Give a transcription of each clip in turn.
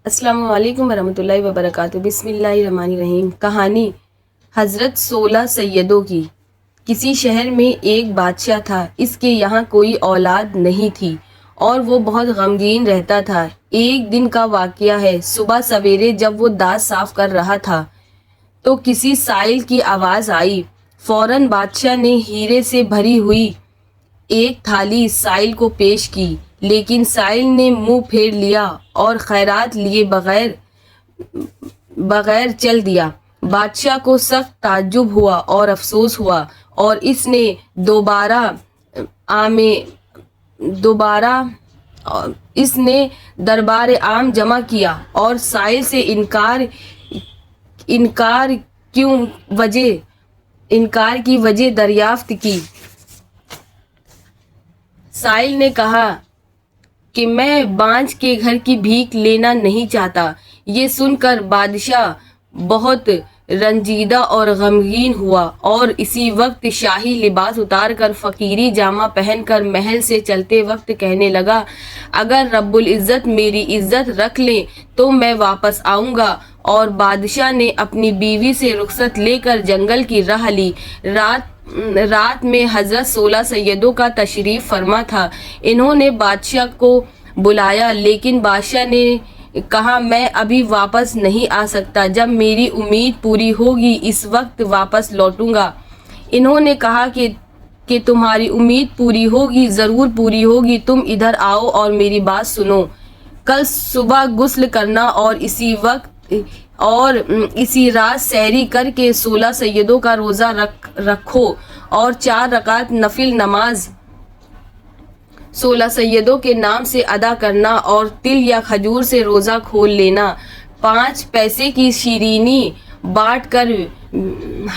السلام علیکم ورحمۃ اللہ وبرکاتہ۔ بسم اللہ الرحمن الرحیم۔ کہانی حضرت 16 سیدوں کی۔ کسی شہر میں ایک بادشاہ تھا۔ اس کے یہاں کوئی اولاد نہیں تھی اور وہ بہت غمگین رہتا تھا۔ ایک دن کا واقعہ ہے، صبح سویرے جب وہ دانت صاف کر رہا تھا تو کسی سائل کی آواز آئی۔ فوراً بادشاہ نے ہیرے سے بھری ہوئی ایک تھالی سائل کو پیش کی، لیکن سائل نے منہ پھیر لیا اور خیرات لیے بغیر چل دیا۔ بادشاہ کو سخت تعجب ہوا اور افسوس ہوا اور اس نے دربار عام جمع کیا اور سائل سے انکار کی وجہ دریافت کی۔ سائل نے کہا کہ میں بانجھ کے گھر کی بھیک لینا نہیں چاہتا۔ یہ سن کر بادشاہ بہت رنجیدہ اور غمگین ہوا اور اسی وقت شاہی لباس اتار کر فقیری جامہ پہن کر محل سے چلتے وقت کہنے لگا، اگر رب العزت میری عزت رکھ لیں تو میں واپس آؤں گا۔ اور بادشاہ نے اپنی بیوی سے رخصت لے کر جنگل کی راہ لی۔ رات میں حضرت 16 سیدوں کا تشریف فرما تھا۔ انہوں نے بادشاہ کو بلایا، لیکن بادشاہ نے کہا میں ابھی واپس نہیں آ سکتا، جب میری امید پوری ہوگی اس وقت واپس لوٹوں گا۔ انہوں نے کہا کہ تمہاری امید پوری ہوگی، ضرور پوری ہوگی، تم ادھر آؤ اور میری بات سنو۔ کل صبح غسل کرنا اور اسی رات سحری کر کے 16 سیدوں کا روزہ رکھو اور 4 رکعت نفل نماز 16 سیدوں کے نام سے ادا کرنا اور تل یا کھجور سے روزہ کھول لینا۔ 5 پیسے کی شیرینی بانٹ کر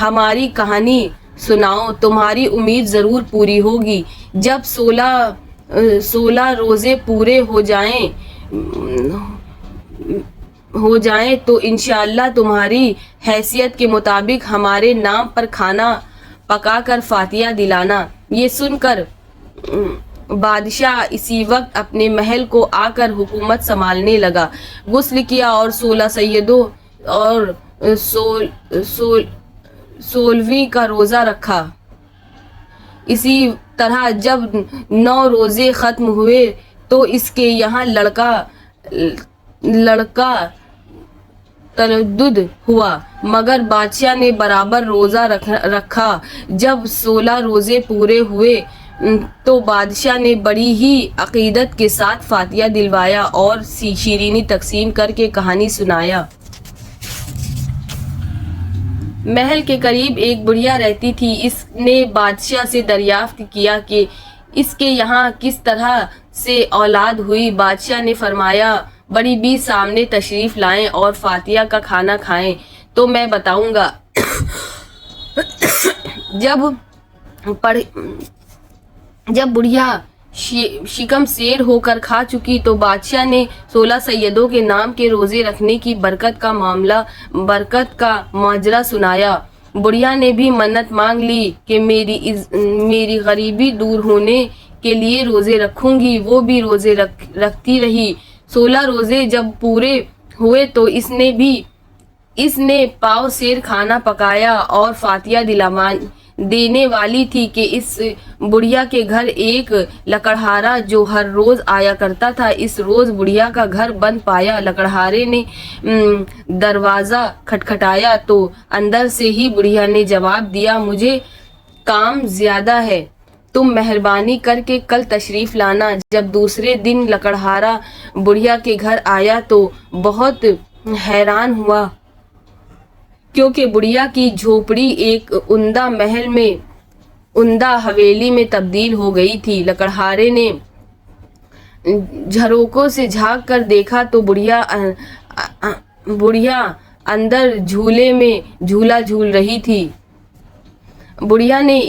ہماری کہانی سناؤ، تمہاری امید ضرور پوری ہوگی۔ جب 16 روزے پورے ہو جائیں تو انشاءاللہ تمہاری حیثیت کے مطابق ہمارے نام پر کھانا پکا کر فاتحہ دلانا۔ یہ سن کر بادشاہ اسی وقت اپنے محل کو آ کر حکومت سنبھالنے لگا۔ غسل کیا اور 16 سیدوں اور 16ویں کا روزہ رکھا۔ اسی طرح جب 9 روزے ختم ہوئے تو اس کے یہاں لڑکا تردد ہوا، مگر بادشاہ نے برابر روزہ رکھا۔ جب 16 روزے پورے ہوئے تو بادشاہ نے بڑی ہی عقیدت کے ساتھ فاتحہ دلوایا اور شیرینی تقسیم کر کے کہانی سنایا۔ محل کے قریب ایک بڑھیا رہتی تھی۔ اس نے بادشاہ سے دریافت کیا کہ اس کے یہاں کس طرح سے اولاد ہوئی۔ بادشاہ نے فرمایا، بڑی بی سامنے تشریف لائیں اور فاتحہ کا کھانا کھائیں تو میں بتاؤں گا۔ جب بڑھیا شکم سیر ہو کر کھا چکی تو بادشاہ نے 16 سیدوں کے نام کے روزے رکھنے کی برکت کا ماجرا سنایا۔ بڑھیا نے بھی منت مانگ لی کہ میری غریبی دور ہونے کے لیے روزے رکھوں گی۔ وہ بھی روزے رکھتی رہی۔ 16 روزے جب پورے ہوئے تو اس نے پاؤ سیر کھانا پکایا اور فاتحہ دینے والی تھی کہ اس بڑھیا کے گھر ایک لکڑہارا جو ہر روز آیا کرتا تھا، اس روز بڑھیا کا گھر بند پایا۔ لکڑہارے نے دروازہ کھٹکھٹایا تو اندر سے ہی بڑھیا نے جواب دیا، مجھے کام زیادہ ہے، تم مہربانی کر کے کل تشریف لانا۔ جب دوسرے دن لکڑہارا بڑھیا کے گھر آیا تو بہت حیران ہوا، کیونکہ بڑھیا کی جھوپڑی ایک عمدہ حویلی میں تبدیل ہو گئی تھی۔ لکڑہارے نے جھروکوں سے جھانک کر دیکھا تو بڑھیا اندر جھولے میں جھولا جھول رہی تھی۔ بڑھیا نے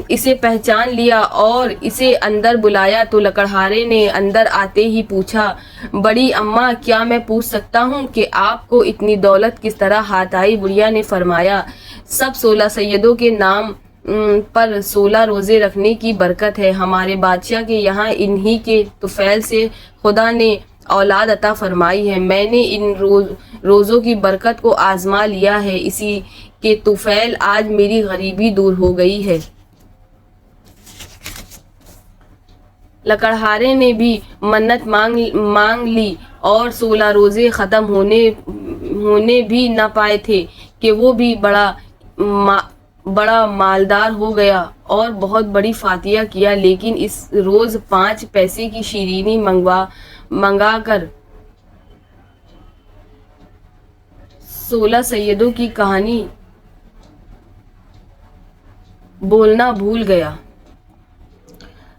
اسے پہچان لیا اور اسے اندر بلایا تو لکڑہارے نے اندر آتے ہی پوچھا، بڑی اماں، کیا میں پوچھ سکتا ہوں کہ آپ کو اتنی دولت کس طرح ہاتھ آئی؟ بڑھیا نے فرمایا، سب 16 سیدوں کے نام پر 16 روزے رکھنے کی برکت ہے۔ ہمارے بادشاہ کے یہاں انہی کے طفیل سے خدا نے اولاد عطا فرمائی ہے۔ میں نے ان روزوں کی برکت کو آزما لیا ہے، اسی کے طفیل آج میری غریبی دور ہو گئی ہے۔ لکڑہارے نے بھی منت مانگ لی اور 16 روزے ختم ہونے بھی نہ پائے تھے کہ وہ بھی بڑا مالدار ہو گیا اور بہت بڑی فاتحہ کیا، لیکن اس روز 5 پیسے کی شیرینی منگا کر 16 سیدوں کی کہانی بولنا بھول گیا۔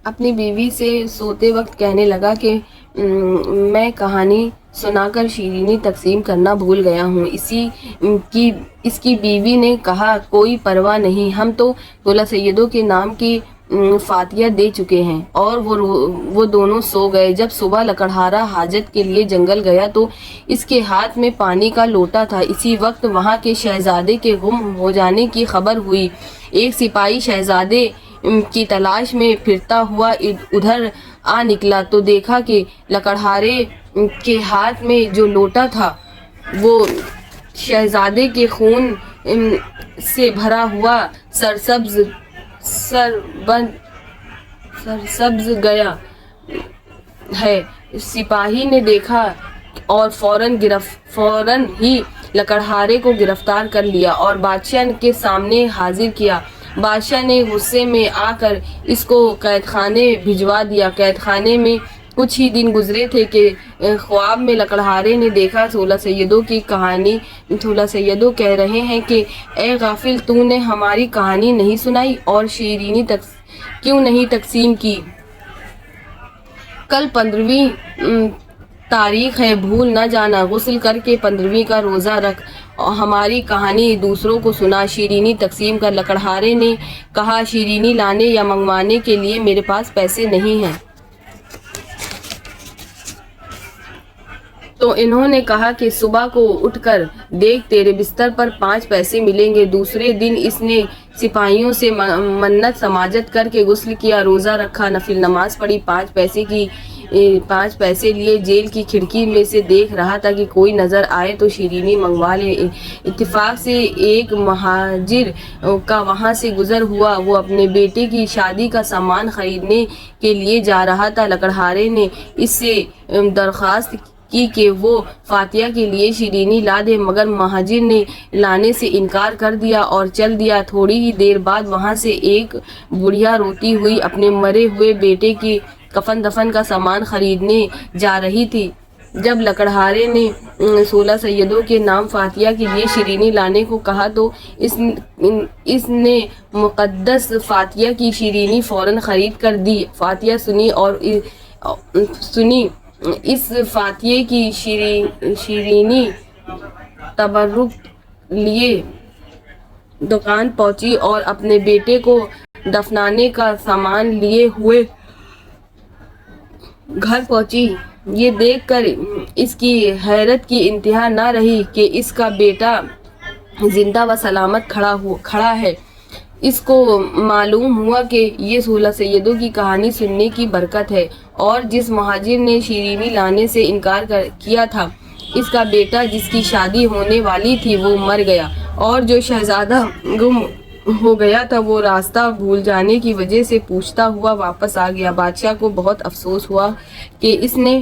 اپنی بیوی سے سوتے وقت کہنے لگا کہ میں کہانی سنا کر شیرینی تقسیم کرنا بھول گیا ہوں۔ اس کی بیوی نے کہا کوئی پرواہ نہیں، ہم تو 16 سیدوں کے نام کی فاتحہ دے چکے ہیں، اور وہ دونوں سو گئے۔ جب صبح لکڑہارا حاجت کے لیے جنگل گیا تو اس کے ہاتھ میں پانی کا لوٹا تھا۔ اسی وقت وہاں کے شہزادے کے گم ہو جانے کی خبر ہوئی۔ ایک سپاہی شہزادے کی تلاش میں پھرتا ہوا ادھر آ نکلا تو دیکھا کہ لکڑہارے کے ہاتھ میں جو لوٹا تھا وہ شہزادے کے خون سے بھرا ہوا سرسبز گیا ہے۔ سپاہی نے دیکھا اور فوراً ہی لکڑہارے کو گرفتار کر لیا اور بادشاہ کے سامنے حاضر کیا۔ بادشاہ نے غصے میں آ کر اس کو قید خانے بھجوا دیا۔ قید خانے میں کچھ ہی دن گزرے تھے کہ خواب میں لکڑہارے نے دیکھا 16 سیدوں کی کہانی 16 سیدوں کہہ رہے ہیں کہ اے غافل، تو نے ہماری کہانی نہیں سنائی اور شیرینی کیوں نہیں تقسیم کی؟ کل 15ویں تاریخ ہے، بھول نہ جانا، غسل کر کے 15ویں کا روزہ رکھ اور ہماری کہانی دوسروں کو سنا، شیرینی تقسیم کر۔ لکڑہارے نے کہا شیرینی لانے یا منگوانے کے لیے میرے پاس پیسے نہیں ہیں۔ تو انہوں نے کہا کہ صبح کو اٹھ کر دیکھ تیرے بستر پر 5 پیسے ملیں گے۔ دوسرے دن اس نے سپاہیوں سے منت سماجت کر کے غسل کیا، روزہ رکھا، نفل نماز پڑھی، 5 پیسے لیے جیل کی کھڑکی میں سے دیکھ رہا تھا کہ کوئی نظر آئے تو شیرینی منگوا لے۔ اتفاق سے ایک مہاجر کا وہاں سے گزر ہوا، وہ اپنے بیٹے کی شادی کا سامان خریدنے کے لیے جا رہا تھا۔ لکڑہارے نے اس سے درخواست کی کہ وہ فاتحہ کے لیے شیرینی لا دے، مگر مہاجر نے لانے سے انکار کر دیا اور چل دیا۔ تھوڑی ہی دیر بعد وہاں سے ایک بڑھیا روتی ہوئی اپنے مرے ہوئے بیٹے کی کفن دفن کا سامان خریدنے جا رہی تھی۔ جب لکڑہارے نے 16 سیدوں کے نام فاتحہ کے لیے شیرینی لانے کو کہا تو اس نے مقدس فاتحہ کی شیرینی فوراً خرید کر دی۔ فاتحہ سنی اس فاتحے کی شیرینی تبرک لیے دکان پہنچی اور اپنے بیٹے کو دفنانے کا سامان لیے ہوئے گھر پہنچی۔ یہ دیکھ کر اس کی حیرت کی انتہا نہ رہی کہ اس کا بیٹا زندہ و سلامت کھڑا ہے۔ اس کو معلوم ہوا کہ یہ 16 سیدوں کی کہانی سننے کی برکت ہے، اور جس مہاجر نے شیرینی لانے سے انکار کیا تھا اس کا بیٹا جس کی شادی ہونے والی تھی وہ مر گیا، اور جو شہزادہ گم ہو گیا تھا وہ راستہ بھول جانے کی وجہ سے پوچھتا ہوا واپس آ گیا۔ بادشاہ کو بہت افسوس ہوا کہ اس نے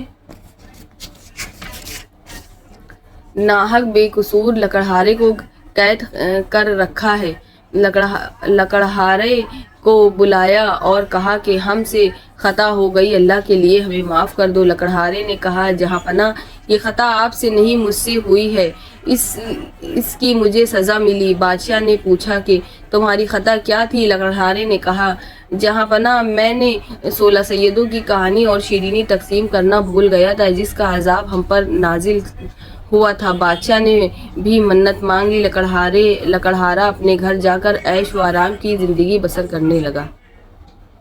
ناحق بے قصور لکڑہارے کو قید کر رکھا ہے۔ لکڑہارے کو بلایا اور کہا کہ ہم سے خطا ہو گئی، اللہ کے لیے ہمیں معاف کر دو۔ لکڑہارے نے کہا جہاں پناہ، یہ خطا آپ سے نہیں مجھ سے ہوئی ہے، اس کی مجھے سزا ملی۔ بادشاہ نے پوچھا کہ تمہاری خطا کیا تھی؟ لکڑہارے نے کہا جہاں پناہ، میں نے 16 سیدوں کی کہانی اور شیرینی تقسیم کرنا بھول گیا تھا جس کا عذاب ہم پر نازل ہوا تھا۔ بادشاہ نے بھی منت مانگ لی۔ لکڑہارا اپنے گھر جا کر عیش و آرام کی زندگی بسر کرنے لگا۔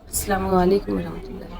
السلام علیکم ورحمۃ اللہ۔